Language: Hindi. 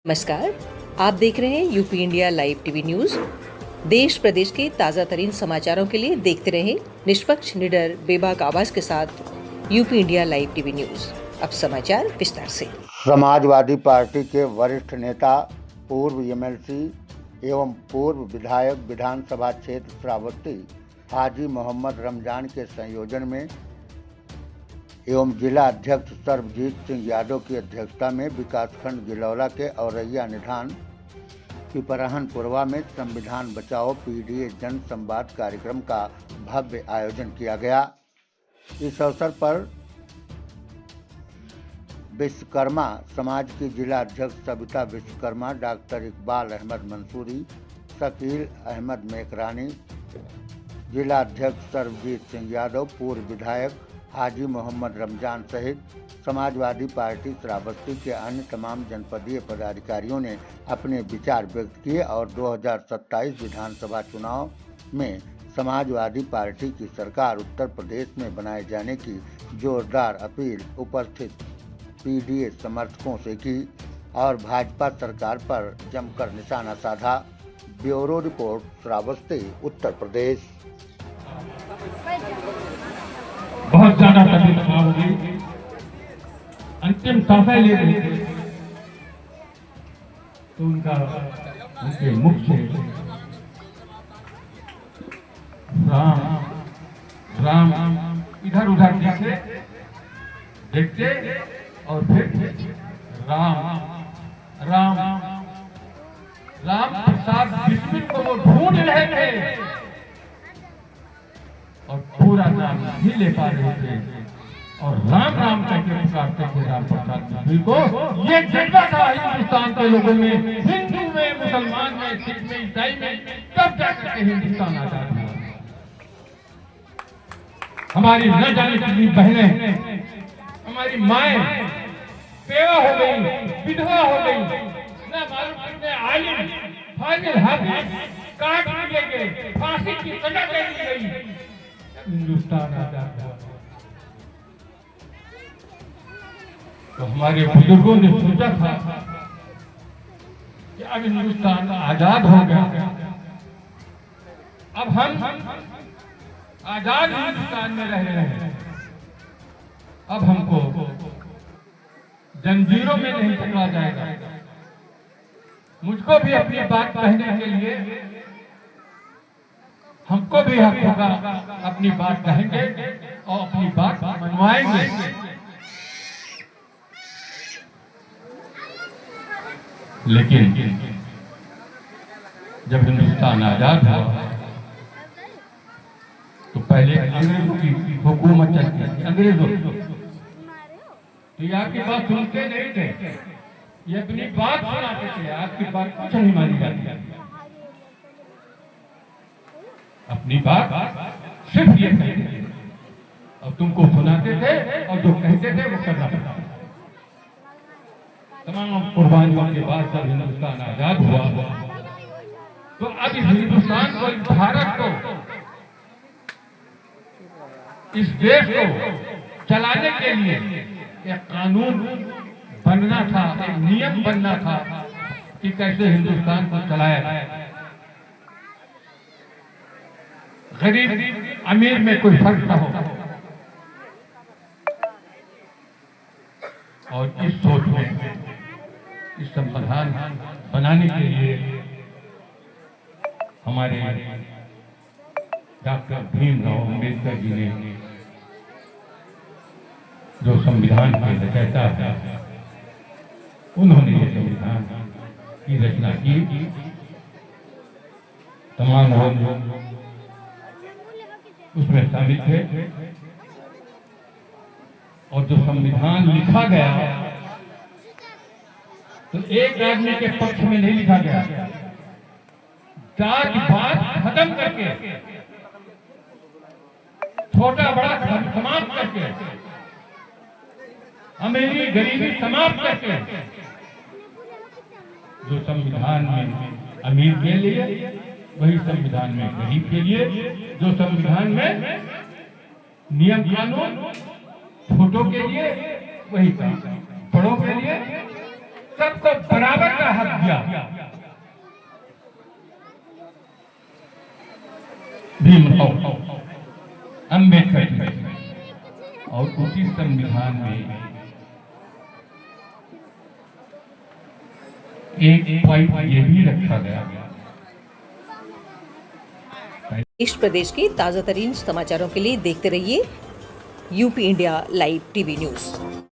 नमस्कार, आप देख रहे हैं UP India live TV news. देश प्रदेश के ताजा तरीन समाचारों के लिए देखते रहें निष्पक्ष, निडर, बेबाक आवाज के साथ UP India live TV news. अब समाचार विस्तार से। समाजवादी पार्टी के वरिष्ठ नेता, पूर्व एमएलसी एवं पूर्व विधायक विधानसभा क्षेत्र श्रावस्ती हाजी मोहम्मद रमजान के संयोजन में एवं जिला अध्यक्ष सर्वजीत सिंह यादव की अध्यक्षता में विकासखंड गिलौला के औरैया निधान पिपराहनपुरवा में संविधान बचाओ पीडीए जन संवाद कार्यक्रम का भव्य आयोजन किया गया। इस अवसर पर विश्वकर्मा समाज की जिला अध्यक्ष सविता विश्वकर्मा, डॉक्टर इकबाल अहमद मंसूरी, शकील अहमद मेकरानी, जिला अध्यक्ष सर्वजीत सिंह यादव, पूर्व विधायक हाजी मोहम्मद रमजान सहित समाजवादी पार्टी श्रावस्ती के अन्य तमाम जनपदीय पदाधिकारियों ने अपने विचार व्यक्त किए और 2027 विधानसभा चुनाव में समाजवादी पार्टी की सरकार उत्तर प्रदेश में बनाए जाने की जोरदार अपील उपस्थित पीडीए समर्थकों से की और भाजपा सरकार पर जमकर निशाना साधा। Bureau report, Shravasti, Uttar Pradesh. बहुत ज्यादा तकलीफ होगी, अंतिम सांसें ले रहे थे तो उनके मुख से राम राम इधर उधर देखते और फिर राम राम राम प्रसाद बिस्मिल को वो ढूंढ रहे थे और पूरा नाम नहीं ले पा रहे थे और राम राम करके पुकारते थे राम प्रसाद बिस्मिल को। ये जज्बा था हिंदुस्तान के लोगों में, हिंदू में, मुसलमान में, सिख में, ईसाई में, तब जाकर के हिंदुस्तान आजाद हुआ। हमारी न जाने कितनी बहनें, हमारी माएं बेवा हो गई, विधवा हो गई, न मालूम कितने आलिम फाजिल हाफिज काट दिए गए, फांसी की सजा दे दी गई। हिंदुस्तान आजाद हुआ तो हमारे बुजुर्गों ने सोचा था कि अब हिंदुस्तान आजाद हो गया, अब हम आजाद हिंदुस्तान में रह रहे हैं, अब हमको जंजीरों में नहीं पकड़ा जाएगा। मुझको भी अपनी बात कहने के लिए हमको भी हक होगा, अपनी बात कहेंगे और अपनी बात मनवाएंगे। लेकिन जब हिंदुस्तान आजाद हुआ तो पहले अंग्रेजों की हुकूमत चलती थी, अंग्रेजों तो ये आपकी बात सुनते नहीं थे, ये अपनी बात सुनाते थे, आपकी बात कुछ नहीं मानी जाती। अपनी बात सिर्फ ये कहते थे और तुमको सुनाते थे और जो कहते थे वो करना पड़ता। तमाम कुर्बानियों के बाद जब हिंदुस्तान आजाद हुआ तो अब इस हिंदुस्तान को, इस भारत को, इस देश को चलाने के लिए एक कानून बनना था, एक नियम बनना था कि कैसे हिंदुस्तान को चलाया जाए। गरीब अमीर में कोई फर्क न हो और इस सोच में इस संविधान बनाने के लिए हमारे डॉक्टर भीमराव अम्बेडकर जी ने जो संविधान के रचयिता है, उन्होंने ये संविधान की रचना की। तमाम लोग उसमें शामिल थे और जो संविधान लिखा गया तो एक आदमी के पक्ष में नहीं लिखा गया, जात पात खत्म करके, छोटा बड़ा समाप्त करके, अमीरी गरीबी समाप्त करके, जो संविधान में अमीर के लिए वही संविधान में गरीब के लिए, जो संविधान में नियम कानून छोटों के लिए वही बड़ों के लिए, सबको बराबर का हक आराध्या भीमराव अंबेडकर जी, और उसी संविधान में एक पॉइंट ये भी रखा गया। देश प्रदेश के ताजा तरीन समाचारों के लिए देखते रहिए UP India live TV news.